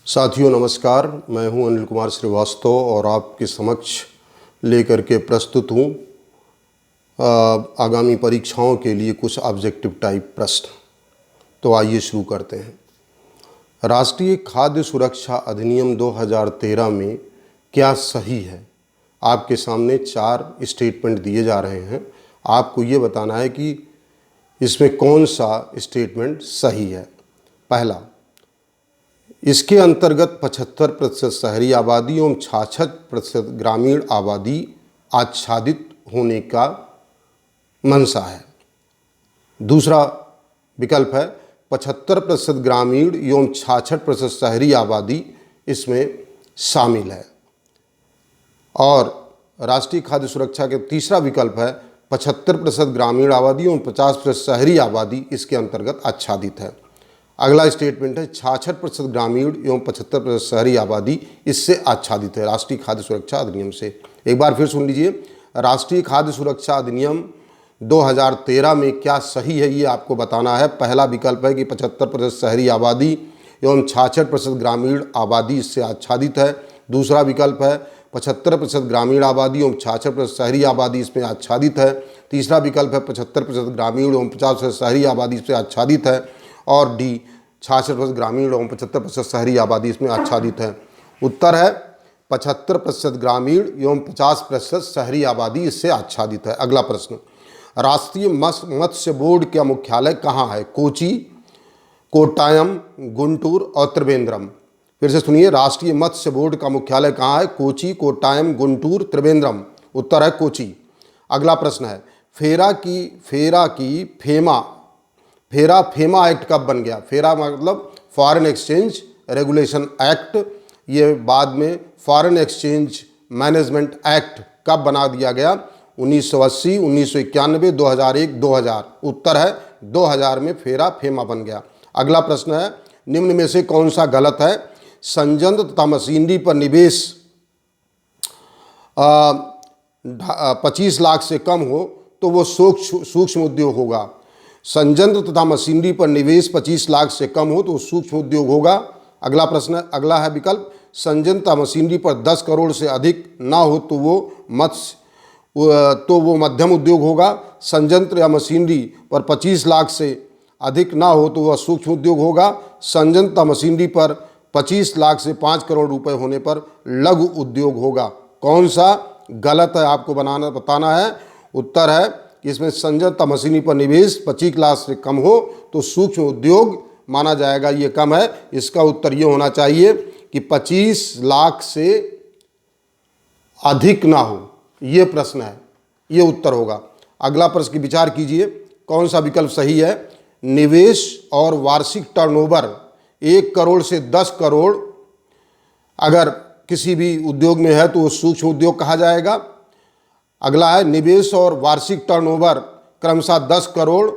साथियों नमस्कार, मैं हूं अनिल कुमार श्रीवास्तव और आपके समक्ष लेकर के प्रस्तुत हूं आगामी परीक्षाओं के लिए कुछ ऑब्जेक्टिव टाइप प्रश्न। तो आइए शुरू करते हैं। राष्ट्रीय खाद्य सुरक्षा अधिनियम 2013 में क्या सही है? आपके सामने 4 स्टेटमेंट दिए जा रहे हैं। आपको ये बताना है कि इसमें कौन सा स्टेटमेंट सही है। पहला, इसके अंतर्गत 75% शहरी आबादी एवं 66% ग्रामीण आबादी आच्छादित होने का मंशा है। दूसरा विकल्प है 75% ग्रामीण एवं 66% शहरी आबादी इसमें शामिल है। और राष्ट्रीय खाद्य सुरक्षा के तीसरा विकल्प है 75% ग्रामीण आबादी एवं 50% शहरी आबादी इसके अंतर्गत आच्छादित है। अगला स्टेटमेंट है 66% ग्रामीण एवं 75% शहरी आबादी इससे आच्छादित है राष्ट्रीय खाद्य सुरक्षा अधिनियम से। एक बार फिर सुन लीजिए, राष्ट्रीय खाद्य सुरक्षा अधिनियम 2013 में क्या सही है ये आपको बताना है। पहला विकल्प है कि 75% शहरी आबादी एवं 66% ग्रामीण आबादी इससे आच्छादित है। दूसरा विकल्प है 75% ग्रामीण आबादी एवं 66% शहरी आबादी इसमें आच्छादित है। तीसरा विकल्प है 75% ग्रामीण एवं 50% शहरी आबादी इससे आच्छादित है। और डी 66% ग्रामीण एवं 75% शहरी आबादी इसमें आच्छादित है। उत्तर है 75% ग्रामीण एवं 50% शहरी आबादी इससे आच्छादित है। अगला प्रश्न, राष्ट्रीय मत्स्य बोर्ड का मुख्यालय कहाँ है? कोची, कोट्टायम, गुंटूर और त्रिवेंद्रम। फिर से सुनिए, राष्ट्रीय मत्स्य बोर्ड का मुख्यालय कहाँ है? कोची, कोट्टायम, गुंटूर, त्रिवेंद्रम। उत्तर है कोची। अगला प्रश्न है, फेरा फेमा एक्ट कब बन गया? फेरा मतलब फॉरेन एक्सचेंज रेगुलेशन एक्ट, ये बाद में फॉरेन एक्सचेंज मैनेजमेंट एक्ट कब बना दिया गया? 1980, 1991, 2001, 2000। उत्तर है 2000 में फेरा फेमा बन गया। अगला प्रश्न है, निम्न में से कौन सा गलत है? संयंत्र तथा मशीनरी पर निवेश 25 लाख से कम हो तो वो सूक्ष्म उद्योग होगा। संयंत्र तथा मशीनरी पर निवेश 25 लाख से कम हो तो सूक्ष्म उद्योग होगा। अगला प्रश्न, अगला है विकल्प, संयंत्र तथा मशीनरी पर 10 करोड़ से अधिक ना हो तो वो मध्यम उद्योग होगा। संयंत्र या मशीनरी पर 25 लाख से अधिक ना हो तो वह सूक्ष्म उद्योग होगा। संयंत्र तथा मशीनरी पर 25 लाख से 5 करोड़ रुपए होने पर लघु उद्योग होगा। कौन सा गलत है आपको बताना है। उत्तर है इसमें संयंत्र तथा मशीनरी पर निवेश 25 लाख से कम हो तो सूक्ष्म उद्योग माना जाएगा, ये कम है। इसका उत्तर ये होना चाहिए कि 25 लाख से अधिक ना हो, ये प्रश्न है, ये उत्तर होगा। अगला प्रश्न की विचार कीजिए, कौन सा विकल्प सही है? निवेश और वार्षिक टर्नओवर 1 करोड़ से 10 करोड़ अगर किसी भी उद्योग में है तो वो सूक्ष्म उद्योग कहा जाएगा। अगला है, निवेश और वार्षिक टर्नओवर क्रमशः 10 करोड़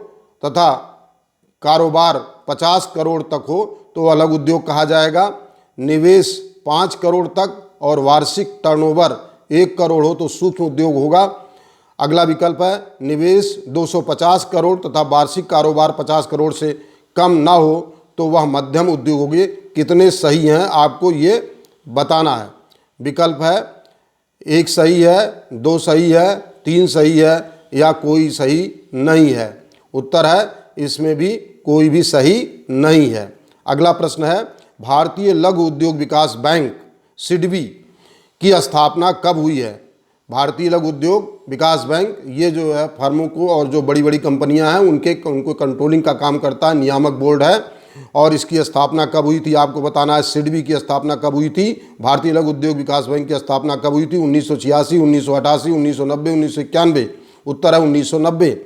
तथा कारोबार 50 करोड़ तक हो तो अलग उद्योग कहा जाएगा। निवेश 5 करोड़ तक और वार्षिक टर्नओवर 1 करोड़ हो तो सूक्ष्म उद्योग होगा। अगला विकल्प है, निवेश 250 करोड़ तथा वार्षिक कारोबार 50 करोड़ से कम ना हो तो वह मध्यम उद्योग होगी। कितने सही हैं आपको ये बताना है। विकल्प है 1 सही है, 2 सही है, 3 सही है या कोई सही नहीं है। उत्तर है इसमें भी कोई भी सही नहीं है। अगला प्रश्न है, भारतीय लघु उद्योग विकास बैंक सिडबी की स्थापना कब हुई है? भारतीय लघु उद्योग विकास बैंक ये जो है फर्मों को और जो बड़ी बड़ी कंपनियां हैं उनको कंट्रोलिंग का काम करता है, नियामक बोर्ड है। और इसकी स्थापना कब हुई थी आपको बताना है। सिडबी की स्थापना कब हुई थी? भारतीय लघु उद्योग विकास बैंक की स्थापना कब हुई थी? 1986, 1988, 1990, 1991। उत्तर है 1990।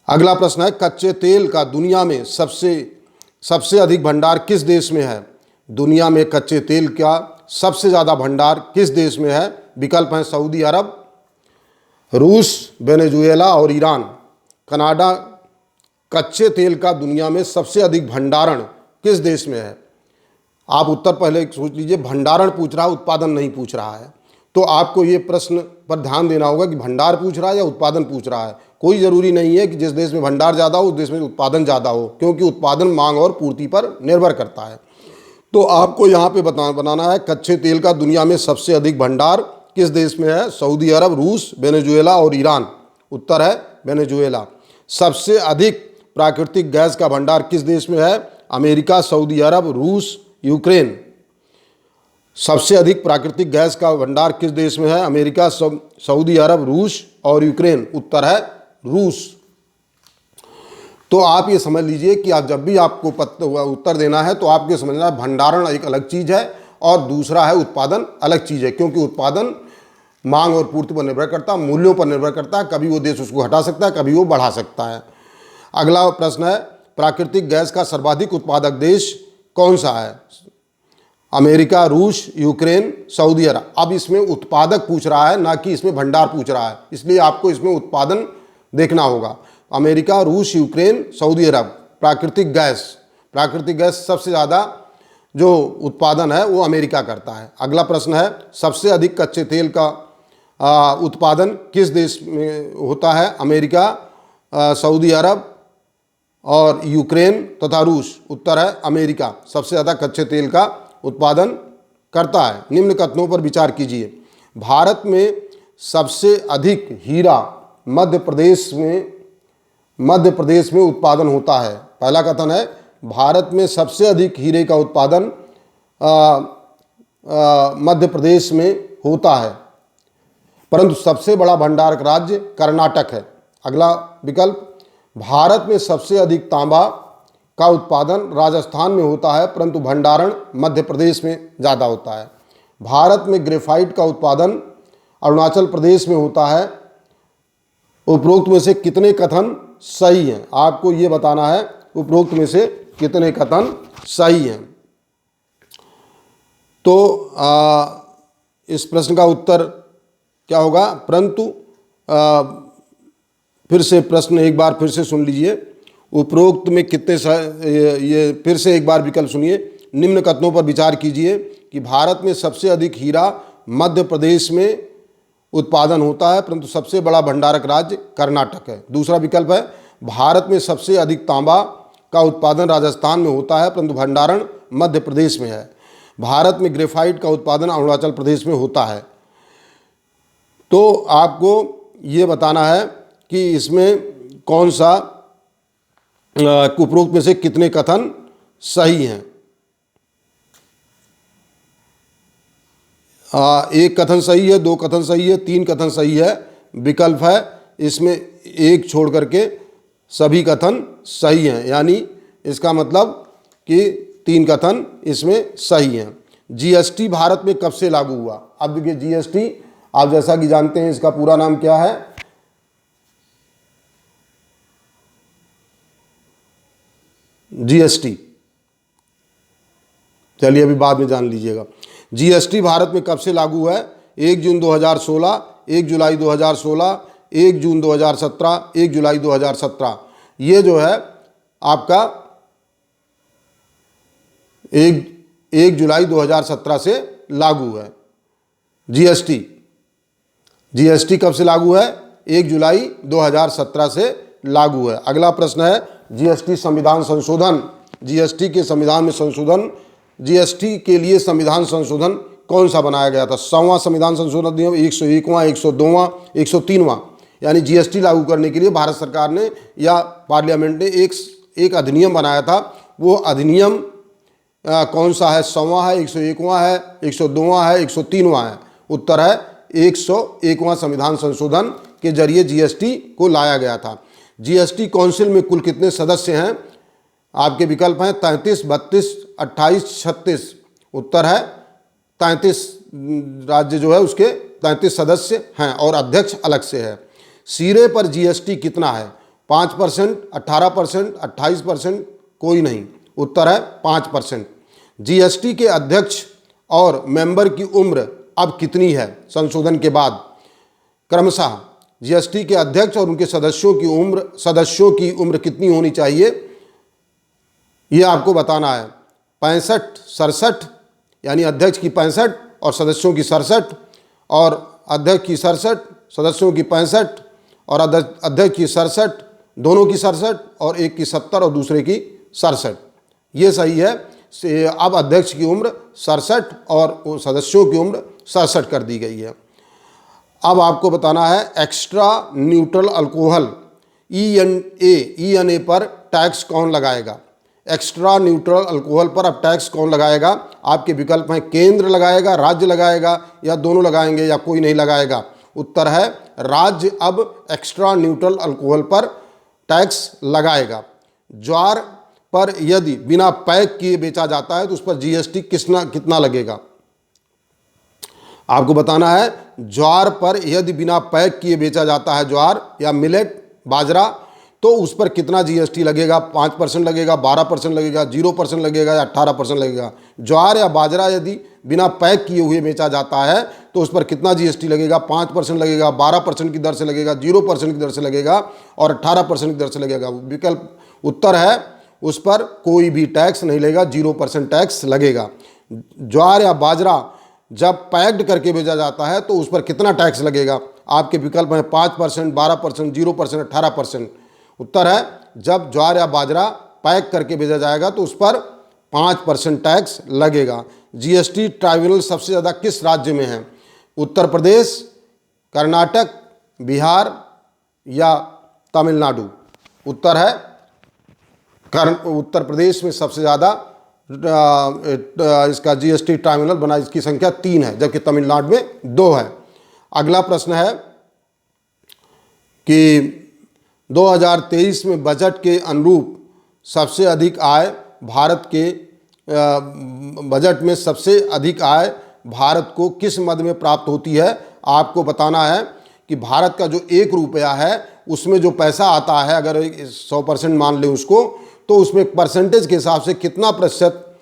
अगला प्रश्न है, कच्चे तेल का दुनिया में सबसे अधिक भंडार किस देश में है? दुनिया में कच्चे तेल का सबसे ज़्यादा भंडार किस देश में है? विकल्प हैं सऊदी अरब, रूस, वेनेजुएला और ईरान। कनाडा। कच्चे तेल का दुनिया में सबसे अधिक भंडारण किस देश में है? आप उत्तर पहले सोच लीजिए, भंडारण पूछ रहा है, उत्पादन नहीं पूछ रहा है। तो आपको ये प्रश्न पर ध्यान देना होगा कि भंडार पूछ रहा है या उत्पादन पूछ रहा है। कोई ज़रूरी नहीं है कि जिस देश में भंडार ज़्यादा हो उस देश में उत्पादन ज़्यादा हो, क्योंकि उत्पादन मांग और पूर्ति पर निर्भर करता है। तो आपको यहाँ पे बनाना है कच्चे तेल का दुनिया में सबसे अधिक भंडार किस देश में है? सऊदी अरब, रूस, वेनेजुएला और ईरान। उत्तर है वेनेजुएला। सबसे अधिक प्राकृतिक गैस का भंडार किस देश में है? अमेरिका, सऊदी अरब, रूस, यूक्रेन। सबसे अधिक प्राकृतिक गैस का भंडार किस देश में है? अमेरिका, सऊदी अरब, रूस और यूक्रेन। उत्तर है रूस। तो आप ये समझ लीजिए कि आप जब भी आपको उत्तर देना है तो आपको समझना है भंडारण एक अलग चीज़ है और दूसरा है उत्पादन अलग चीज़ है, क्योंकि उत्पादन मांग और पूर्ति पर निर्भर करता है, मूल्यों पर निर्भर करता है। कभी वो देश उसको हटा सकता है, कभी वो बढ़ा सकता है। अगला प्रश्न है प्राकृतिक गैस का सर्वाधिक उत्पादक देश कौन सा है? अमेरिका, रूस, यूक्रेन, सऊदी अरब। अब इसमें उत्पादक पूछ रहा है, ना कि इसमें भंडार पूछ रहा है, इसलिए आपको इसमें उत्पादन देखना होगा। अमेरिका, रूस, यूक्रेन, सऊदी अरब। प्राकृतिक गैस सबसे ज़्यादा जो उत्पादन है वो अमेरिका करता है। अगला प्रश्न है सबसे अधिक कच्चे तेल का उत्पादन किस देश में होता है? अमेरिका, सऊदी अरब और यूक्रेन तथा रूस। उत्तर है अमेरिका सबसे ज़्यादा कच्चे तेल का उत्पादन करता है। निम्न कथनों पर विचार कीजिए। भारत में सबसे अधिक हीरा मध्य प्रदेश में उत्पादन होता है। पहला कथन है भारत में सबसे अधिक हीरे का उत्पादन मध्य प्रदेश में होता है, परंतु सबसे बड़ा भंडारक राज्य कर्नाटक है। अगला विकल्प भारत में सबसे अधिक तांबा का उत्पादन राजस्थान में होता है, परंतु भंडारण मध्य प्रदेश में ज़्यादा होता है। भारत में ग्रेफाइट का उत्पादन अरुणाचल प्रदेश में होता है। उपरोक्त में से कितने कथन सही हैं? आपको ये बताना है उपरोक्त में से कितने कथन सही हैं। तो इस प्रश्न का उत्तर क्या होगा? परंतु फिर से प्रश्न एक बार फिर से सुन लीजिए। उपरोक्त में कितने ये फिर से एक बार विकल्प सुनिए। निम्न कथनों पर विचार कीजिए कि भारत में सबसे अधिक हीरा मध्य प्रदेश में उत्पादन होता है, परंतु सबसे बड़ा भंडारक राज्य कर्नाटक है। दूसरा विकल्प है भारत में सबसे अधिक तांबा का उत्पादन राजस्थान में होता है, परंतु भंडारण मध्य प्रदेश में है। भारत में ग्रेफाइट का उत्पादन अरुणाचल प्रदेश में होता है। तो आपको ये बताना है कि इसमें कौन सा उपरोक्त में से कितने कथन सही हैं। एक कथन सही है, दो कथन सही है, तीन कथन सही है। विकल्प है इसमें एक छोड़ करके सभी कथन सही हैं, यानी इसका मतलब कि तीन कथन इसमें सही हैं। जीएसटी भारत में कब से लागू हुआ? अब देखिए जीएसटी आप जैसा कि जानते हैं इसका पूरा नाम क्या है? जीएसटी। चलिए अभी बाद में जान लीजिएगा। जीएसटी भारत में कब से लागू है? 1 जून 2016, 1 जुलाई 2016, 1 जून 2017, 1 जुलाई 2017। ये जो है आपका 1 जुलाई 2017 से लागू है। जीएसटी कब से लागू है? 1 जुलाई 2017 से लागू है। अगला प्रश्न है जीएसटी संविधान संशोधन। जीएसटी के संविधान में संशोधन, जीएसटी के लिए संविधान संशोधन कौन सा बनाया गया था? 100वां संविधान संशोधन अधिनियम, 101वां, 102वां, 103वां। यानी जीएसटी लागू करने के लिए भारत सरकार ने या पार्लियामेंट ने एक अधिनियम बनाया था। वो अधिनियम कौन सा है? 100वां है, 101वां है, 102वां है, 103वां है। उत्तर है 101वां संविधान संशोधन के जरिए जीएसटी को लाया गया था। जीएसटी काउंसिल में कुल कितने सदस्य हैं? आपके विकल्प हैं 33, 32, 28, 36। उत्तर है 33। राज्य जो है उसके 33 सदस्य हैं और अध्यक्ष अलग से है। शीरे पर जीएसटी कितना है? 5%, 18%, 28%, कोई नहीं। उत्तर है 5%। जीएसटी के अध्यक्ष और मेंबर की उम्र अब कितनी है संशोधन के बाद? क्रमशः जीएसटी के अध्यक्ष और उनके सदस्यों की उम्र कितनी होनी चाहिए, ये आपको बताना है। 65, 67, यानी अध्यक्ष की 65 और सदस्यों की 67, और अध्यक्ष की 67, सदस्यों की 65 और अध्यक्ष की 67, दोनों की 67 और एक की 70 और दूसरे की 67। ये सही है। से अब अध्यक्ष की उम्र 67 और सदस्यों की उम्र 67 कर दी गई है। अब आपको बताना है एक्स्ट्रा न्यूट्रल अल्कोहल ENA पर टैक्स कौन लगाएगा। एक्स्ट्रा न्यूट्रल अल्कोहल पर अब टैक्स कौन लगाएगा। आपके विकल्प हैं केंद्र लगाएगा, राज्य लगाएगा, या दोनों लगाएंगे, या कोई नहीं लगाएगा। उत्तर है राज्य अब एक्स्ट्रा न्यूट्रल अल्कोहल पर टैक्स लगाएगा। ज्वार पर यदि बिना पैक किए बेचा जाता है तो उस पर GST कितना लगेगा। आपको बताना है ज्वार पर यदि बिना पैक किए बेचा जाता है, ज्वार या मिलेट बाजरा, तो उस पर कितना GST लगेगा। 5% लगेगा, 12% लगेगा, 0% लगेगा, या 18% लगेगा। ज्वार या बाजरा यदि बिना पैक किए हुए बेचा जाता है तो उस पर कितना GST लगेगा। 5% लगेगा, 12% की दर से लगेगा, 0% की दर से लगेगा, और 18% की दर से लगेगा। विकल्प उत्तर है उस पर कोई भी टैक्स नहीं लगेगा, 0% टैक्स लगेगा। ज्वार या बाजरा जब पैक्ड करके भेजा जाता है तो उस पर कितना टैक्स लगेगा। आपके विकल्प हैं 5%, 12%, 0%, 18%। उत्तर है जब ज्वार या बाजरा पैक करके भेजा जाएगा तो उस पर 5% टैक्स लगेगा। GST ट्राइब्यूनल सबसे ज़्यादा किस राज्य में है। उत्तर प्रदेश, कर्नाटक, बिहार या तमिलनाडु। उत्तर है उत्तर प्रदेश में सबसे ज़्यादा इसका GST ट्राइब्यूनल बना, इसकी संख्या 3 है, जबकि तमिलनाडु में 2 है। अगला प्रश्न है कि 2023 में बजट के अनुरूप सबसे अधिक आय भारत के बजट में सबसे अधिक आय भारत को किस मद में प्राप्त होती है। आपको बताना है कि भारत का जो 1 रुपया है उसमें जो पैसा आता है, अगर 100% मान लें उसको, तो उसमें परसेंटेज के हिसाब से कितना प्रतिशत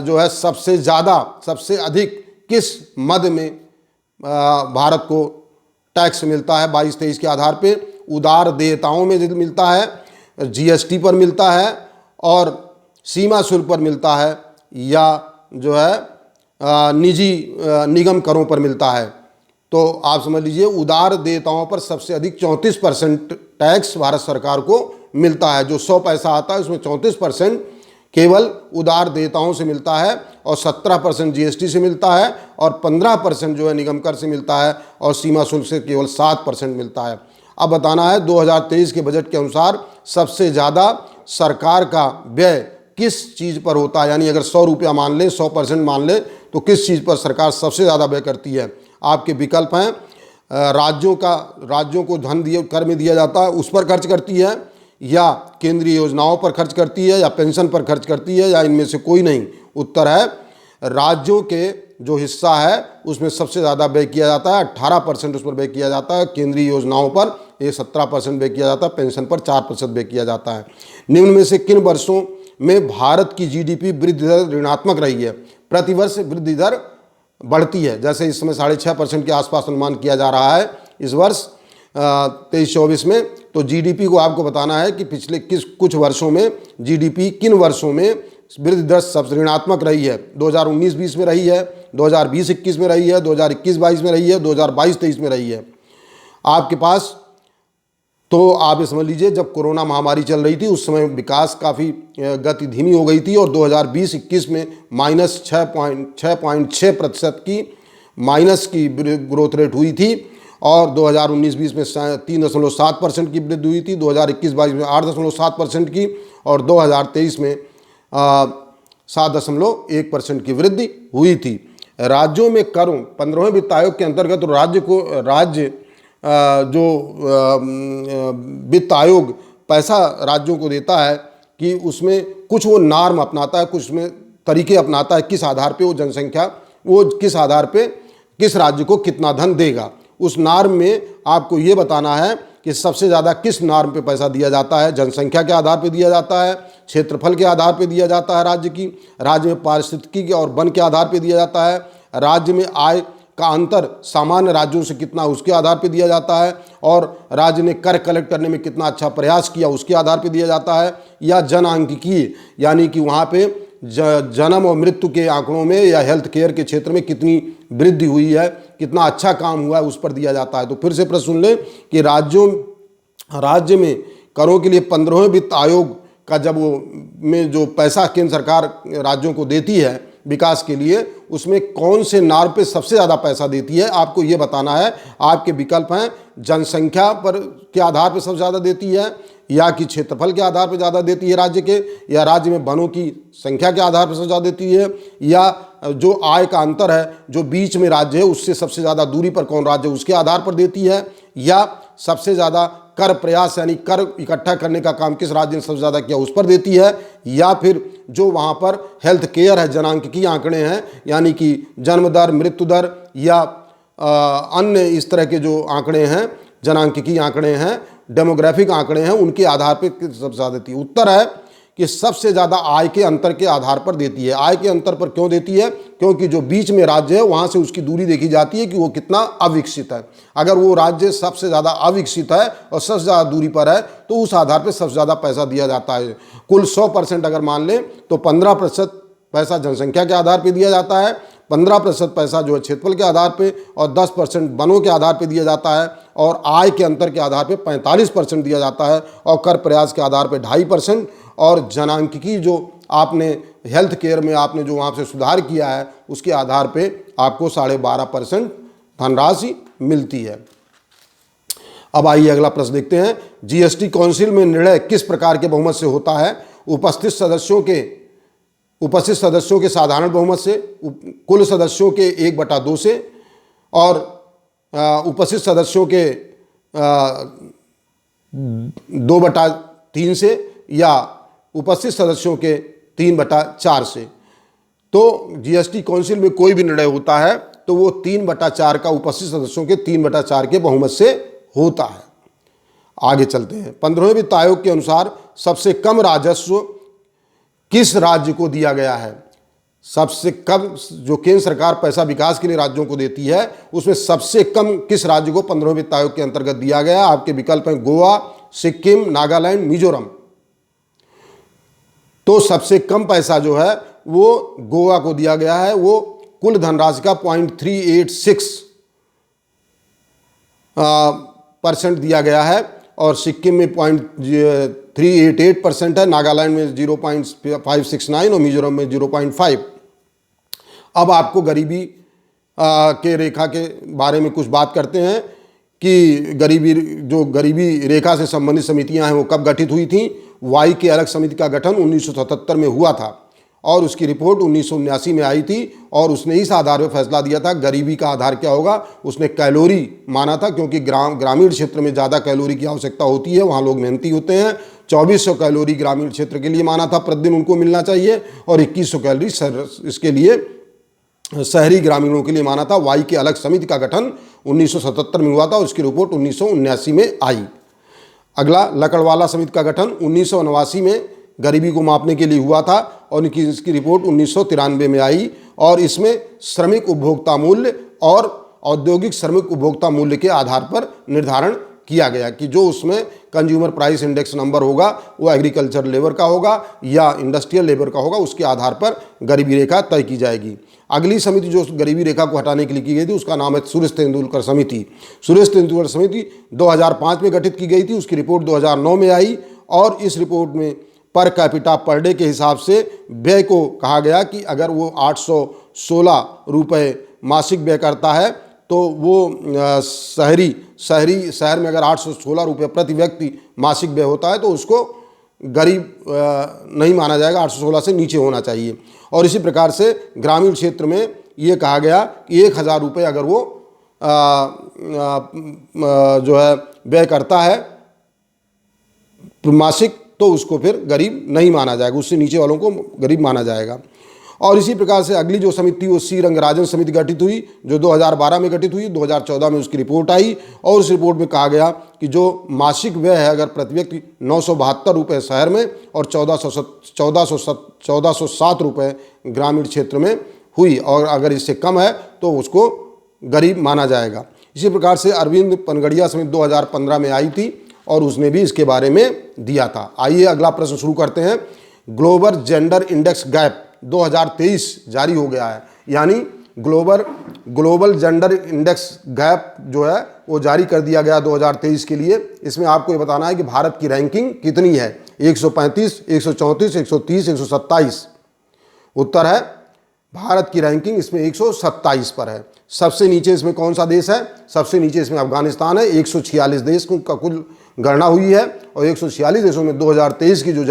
जो है सबसे ज़्यादा, सबसे अधिक किस मद में भारत को टैक्स मिलता है 22-23 के आधार पे। उदार देयताओं में मिलता है, GST पर मिलता है, और सीमा शुल्क पर मिलता है, या जो है निजी निगम करों पर मिलता है। तो आप समझ लीजिए उदार देयताओं पर सबसे अधिक 34% टैक्स भारत सरकार को मिलता है। जो 100 पैसा आता है उसमें 34% केवल उदार देयताओं से मिलता है, और 17% GST से मिलता है, और 15% जो है निगम कर से मिलता है, और सीमा शुल्क से केवल 7% मिलता है। अब बताना है 2023 के बजट के अनुसार सबसे ज़्यादा सरकार का व्यय किस चीज़ पर होता है। यानी अगर 100 रुपया मान लें, 100% मान लें, तो किस चीज़ पर सरकार सबसे ज़्यादा व्यय करती है। आपके विकल्प हैं राज्यों को धन कर में दिया जाता है उस पर खर्च करती है, या केंद्रीय योजनाओं पर खर्च करती है, या पेंशन पर खर्च करती है, या इनमें से कोई नहीं। उत्तर है राज्यों के जो हिस्सा है उसमें सबसे ज़्यादा व्यय किया जाता है, 18% उस पर व्यय किया जाता है। केंद्रीय योजनाओं पर 17% व्यय किया जाता है, पेंशन पर 4% व्यय किया जाता है। निम्न में से किन वर्षों में भारत की GDP वृद्धि दर ऋणात्मक रही है। प्रतिवर्ष वृद्धि दर बढ़ती है, जैसे इस समय 6.5% के आसपास अनुमान किया जा रहा है इस वर्ष 23-24 में। तो GDP को आपको बताना है कि पिछले कुछ वर्षों में GDP किन वर्षों में वृद्धि दर सबसे ऋणात्मक रही है। 2019-20 में रही है, 2020-21 में रही है, 2021-22 में रही है, 2022-23 में रही है आपके पास। तो आप ये समझ लीजिए जब कोरोना महामारी चल रही थी उस समय विकास काफ़ी गति धीमी हो गई थी, और 2020-21 में -6.6% की माइनस की ग्रोथ रेट हुई थी, और 2019-20 में 3.7% की वृद्धि हुई थी, 2021-22 में 8.7% की, और 2023 में 7.1% की वृद्धि हुई थी। राज्यों में करों 15वें वित्त आयोग के अंतर्गत राज्य जो वित्त आयोग पैसा राज्यों को देता है कि उसमें कुछ वो नॉर्म अपनाता है, कुछ में तरीके अपनाता है, किस आधार पे वो जनसंख्या, वो किस आधार पे किस राज्य को कितना धन देगा। उस नॉर्म में आपको ये बताना है कि सबसे ज़्यादा किस नॉर्म पे पैसा दिया जाता है। जनसंख्या के आधार पे दिया जाता है, क्षेत्रफल के आधार पे दिया जाता है राज्य में पारिस्थितिकी और वन के आधार पे दिया जाता है, राज्य में आय का अंतर सामान्य राज्यों से कितना उसके आधार पे दिया जाता है, और राज्य ने कर कलेक्ट करने में कितना अच्छा प्रयास किया उसके आधार पे दिया जाता है, या जनआंकिकीय यानी कि वहाँ पे जन्म और मृत्यु के आंकड़ों में या हेल्थ केयर के क्षेत्र में कितनी वृद्धि हुई है, कितना अच्छा काम हुआ है, उस पर दिया जाता है। तो फिर से प्रश्न सुन लें कि राज्य में करों के लिए 15वें वित्त आयोग का जब वो में जो पैसा केंद्र सरकार राज्यों को देती है विकास के लिए, उसमें कौन से नार पे सबसे ज़्यादा पैसा देती है, आपको ये बताना है। आपके विकल्प हैं जनसंख्या पर के आधार पर सबसे ज़्यादा देती है, या कि क्षेत्रफल के आधार पर ज़्यादा देती है राज्य के, या राज्य में वनों की संख्या के आधार पर सबसे ज़्यादा देती है, या जो आय का अंतर है जो बीच में राज्य है उससे सबसे ज़्यादा दूरी पर कौन राज्य है उसके आधार पर देती है, या सबसे ज़्यादा कर प्रयास यानी कर इकट्ठा करने का काम किस राज्य ने सबसे ज़्यादा किया उस पर देती है, या फिर जो वहाँ पर हेल्थ केयर है जनांकिकी आंकड़े हैं यानी कि जन्म दर, मृत्यु दर या अन्य इस तरह के जो आंकड़े हैं जनांकिकी आंकड़े हैं, डेमोग्राफिक आंकड़े हैं, उनके आधार पर सबसे ज़्यादा देती है। उत्तर है कि सबसे ज़्यादा आय के अंतर के आधार पर देती है। आय के अंतर पर क्यों देती है? क्योंकि जो बीच में राज्य है वहाँ से उसकी दूरी देखी जाती है कि वो कितना अविकसित है। अगर वो राज्य सबसे ज़्यादा अविकसित है और सबसे ज़्यादा दूरी पर है तो उस आधार पर सबसे ज़्यादा पैसा दिया जाता है। कुल 100% अगर मान लें तो 15% पैसा जनसंख्या के आधार पर दिया जाता है, 15% पैसा जो है क्षेत्रफल के आधार पे और 10% वनों के आधार पे दिया जाता है, और आय के अंतर के आधार पे 45% दिया जाता है, और कर प्रयास के आधार पे 2.5%, और जनांकिकी जो आपने हेल्थ केयर में आपने जो वहाँ से सुधार किया है उसके आधार पे आपको 12.5% धनराशि मिलती है। अब आइए अगला प्रश्न देखते हैं। जीएसटी काउंसिल में निर्णय किस प्रकार के बहुमत से होता है? उपस्थित सदस्यों के साधारण बहुमत से, कुल सदस्यों के 1/2 से, और उपस्थित सदस्यों के 2/3 से, या उपस्थित सदस्यों के 3/4 से। तो जीएसटी काउंसिल में कोई भी निर्णय होता है तो वो 3/4 का उपस्थित सदस्यों के 3/4 के बहुमत से होता है। आगे चलते हैं। 15वें वित्त आयोग के अनुसार सबसे कम राजस्व किस राज्य को दिया गया है? सबसे कम जो केंद्र सरकार पैसा विकास के लिए राज्यों को देती है उसमें सबसे कम किस राज्य को 15वें वित्त आयोग के अंतर्गत दिया गया? आपके विकल्प हैं गोवा, सिक्किम, नागालैंड, मिजोरम। तो सबसे कम पैसा जो है वो गोवा को दिया गया है। वो कुल धनराशि का 0.386% दिया गया है, और सिक्किम में 0.388% है, नागालैंड में 0.569 और मिजोरम में 0.5। अब आपको गरीबी के रेखा के बारे में कुछ बात करते हैं कि गरीबी रेखा से संबंधित समितियां हैं वो कब गठित हुई थी। वाई के अलग समिति का गठन 1977 में हुआ था और उसकी रिपोर्ट 1979 में आई थी, और उसने इस आधार पर फैसला दिया था गरीबी का आधार क्या होगा। उसने कैलोरी माना था, क्योंकि ग्रामीण क्षेत्र में ज़्यादा कैलोरी की आवश्यकता होती है, वहाँ लोग मेहनती होते हैं। 2400 कैलोरी ग्रामीण क्षेत्र के लिए माना था प्रतिदिन उनको मिलना चाहिए, और 2100 कैलोरी इसके लिए शहरी ग्रामीणों के लिए माना था। वाई के अलग समिति का गठन 1977 में हुआ था और उसकी रिपोर्ट 1979 में आई। अगला लकड़वाला समिति का गठन 1989 में गरीबी को मापने के लिए हुआ था, और इसकी रिपोर्ट 1993 में आई, और इसमें श्रमिक उपभोक्ता मूल्य और औद्योगिक श्रमिक उपभोक्ता मूल्य के आधार पर निर्धारण किया गया कि जो उसमें कंज्यूमर प्राइस इंडेक्स नंबर होगा वो एग्रीकल्चर लेबर का होगा या इंडस्ट्रियल लेबर का होगा, उसके आधार पर गरीबी रेखा तय की जाएगी। अगली समिति जो गरीबी रेखा को हटाने के लिए की गई थी उसका नाम है सुरेश तेंदुलकर समिति। सुरेश तेंदुलकर समिति 2005 में गठित की गई थी, उसकी रिपोर्ट 2009 में आई, और इस रिपोर्ट में पर कैपिटा पर डे के हिसाब से व्यय को कहा गया कि अगर वो 816 रुपये मासिक व्यय करता है तो वो शहर में अगर 816 रुपये प्रति व्यक्ति मासिक व्यय होता है तो उसको गरीब नहीं माना जाएगा, 816 से नीचे होना चाहिए। और इसी प्रकार से ग्रामीण क्षेत्र में ये कहा गया कि 1000 रुपये अगर वो जो है व्यय करता है मासिक तो उसको फिर गरीब नहीं माना जाएगा, उससे नीचे वालों को गरीब माना जाएगा। और इसी प्रकार से अगली जो समिति थी वो सी रंगराजन समिति गठित हुई, जो 2012 में गठित हुई। 2014 में उसकी रिपोर्ट आई, और उस रिपोर्ट में कहा गया कि जो मासिक व्यय है अगर प्रति व्यक्ति 972 रुपये शहर में और 1407 रुपये ग्रामीण क्षेत्र में हुई, और अगर इससे कम है तो उसको गरीब माना जाएगा। इसी प्रकार से अरविंद पनगड़िया समिति 2015 में आई थी और उसने भी इसके बारे में दिया था। आइए अगला प्रश्न शुरू करते हैं। ग्लोबल जेंडर इंडेक्स गैप 2023 जारी हो गया है, यानी ग्लोबल जेंडर इंडेक्स गैप जो है वो जारी कर दिया गया 2023 के लिए। इसमें आपको ये बताना है कि भारत की रैंकिंग कितनी है, 135, 134, 130, 127। उत्तर है भारत की रैंकिंग इसमें 127 पर है। सबसे नीचे इसमें कौन सा देश है? सबसे नीचे इसमें अफगानिस्तान है। 146 देश का कुल गणना हुई है और 146 देशों में 2023 की जो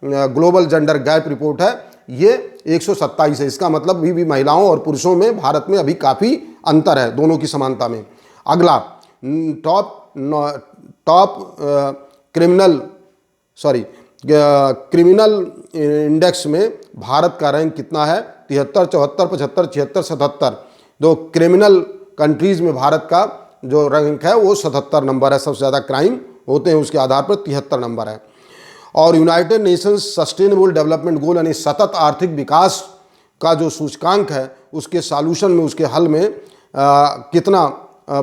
ग्लोबल जेंडर गैप रिपोर्ट है ये 127 है। इसका मतलब भी महिलाओं और पुरुषों में भारत में अभी काफ़ी अंतर है, दोनों की समानता में। अगला क्रिमिनल इंडेक्स में भारत का रैंक कितना है? 73, 74, 75, 76, 77। दो क्रिमिनल कंट्रीज़ में भारत का जो रैंक है वो 77 नंबर है। सबसे ज़्यादा क्राइम होते हैं उसके आधार पर 73 नंबर है। और United Nations sustainable development goal यानी सतत आर्थिक विकास का जो सूचकांक है उसके सॉल्यूशन में, उसके हल में कितना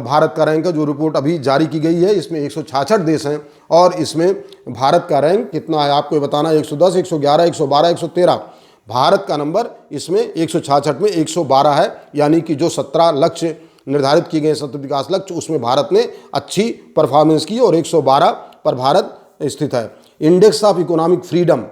भारत का रैंक है, जो रिपोर्ट अभी जारी की गई है इसमें 166 देश हैं और इसमें भारत का रैंक कितना है आपको बताना है। 110, 111, 112, 113। भारत का नंबर इसमें 166 में 112 है, यानी कि जो 17 लक्ष्य निर्धारित किए गए सतत विकास लक्ष्य उसमें भारत ने अच्छी परफॉर्मेंस की और 112 पर भारत स्थित है। इंडेक्स ऑफ इकोनॉमिक फ्रीडम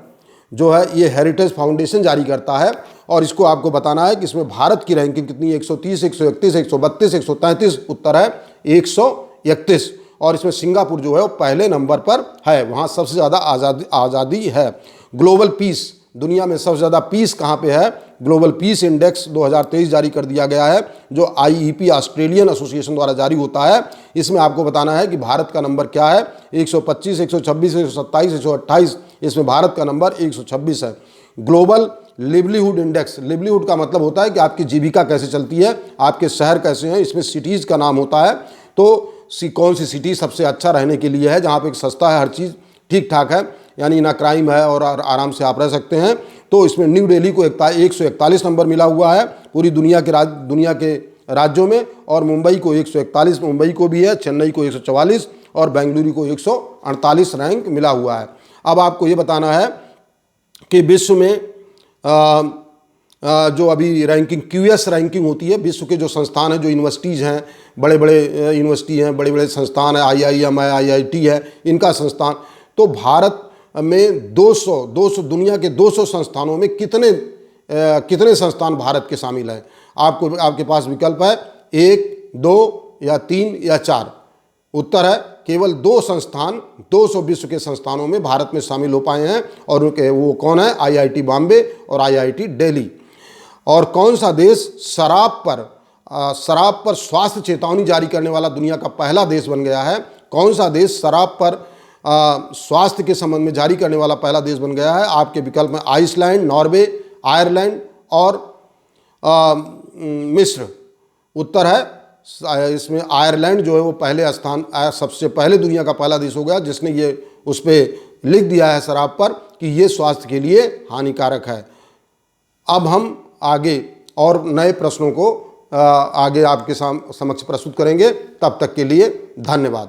जो है ये हेरिटेज फाउंडेशन जारी करता है और इसको आपको बताना है कि इसमें भारत की रैंकिंग कितनी है। 130, 131, 132, 133। उत्तर है 131। और इसमें सिंगापुर जो है वो पहले नंबर पर है, वहाँ सबसे ज़्यादा आज़ादी है। ग्लोबल पीस, दुनिया में सबसे ज़्यादा पीस कहाँ पे है? ग्लोबल पीस इंडेक्स 2023 जारी कर दिया गया है, जो IEP ऑस्ट्रेलियन एसोसिएशन द्वारा जारी होता है। इसमें आपको बताना है कि भारत का नंबर क्या है। 125, 126, 127, 128। इसमें भारत का नंबर 126 है। ग्लोबल लिवलीहुड इंडेक्स, लिवलीहुड का मतलब होता है कि आपकी जीविका कैसे चलती है, आपके शहर कैसे हैं। इसमें सिटीज़ का नाम होता है, तो कौन सी सिटी सबसे अच्छा रहने के लिए है, जहाँ पे सस्ता है, हर चीज़ ठीक ठाक है, यानी ना क्राइम है और आराम से आप रह सकते हैं। तो इसमें न्यू दिल्ली को 141 नंबर मिला हुआ है पूरी दुनिया के राज्यों में, और मुंबई को 141 मुंबई को भी है, चेन्नई को 144 और बेंगलुरु को 148 रैंक मिला हुआ है। अब आपको ये बताना है कि विश्व में जो अभी रैंकिंग QS रैंकिंग होती है, विश्व के जो संस्थान हैं, जो यूनिवर्सिटीज़ हैं, बड़े बड़े यूनिवर्सिटी हैं, बड़े बड़े संस्थान है, IIM है, IIT है, इनका संस्थान, तो भारत में 200 दुनिया के 200 संस्थानों में कितने संस्थान भारत के शामिल हैं? आपके पास विकल्प है 1, 2 या 3 या 4। उत्तर है केवल 2 संस्थान 200 विश्व के संस्थानों में भारत में शामिल हो पाए हैं, और वो कौन है? IIT बॉम्बे और IIT दिल्ली। और कौन सा देश शराब पर स्वास्थ्य चेतावनी जारी करने वाला दुनिया का पहला देश बन गया है? कौन सा देश शराब पर स्वास्थ्य के संबंध में जारी करने वाला पहला देश बन गया है? आपके विकल्प में आइसलैंड, नॉर्वे, आयरलैंड और मिस्र। उत्तर है इसमें आयरलैंड जो है वो पहले स्थान, सबसे पहले दुनिया का पहला देश हो गया जिसने ये उस पर लिख दिया है शराब पर कि ये स्वास्थ्य के लिए हानिकारक है। अब हम आगे और नए प्रश्नों को आगे आपके समक्ष प्रस्तुत करेंगे। तब तक के लिए धन्यवाद।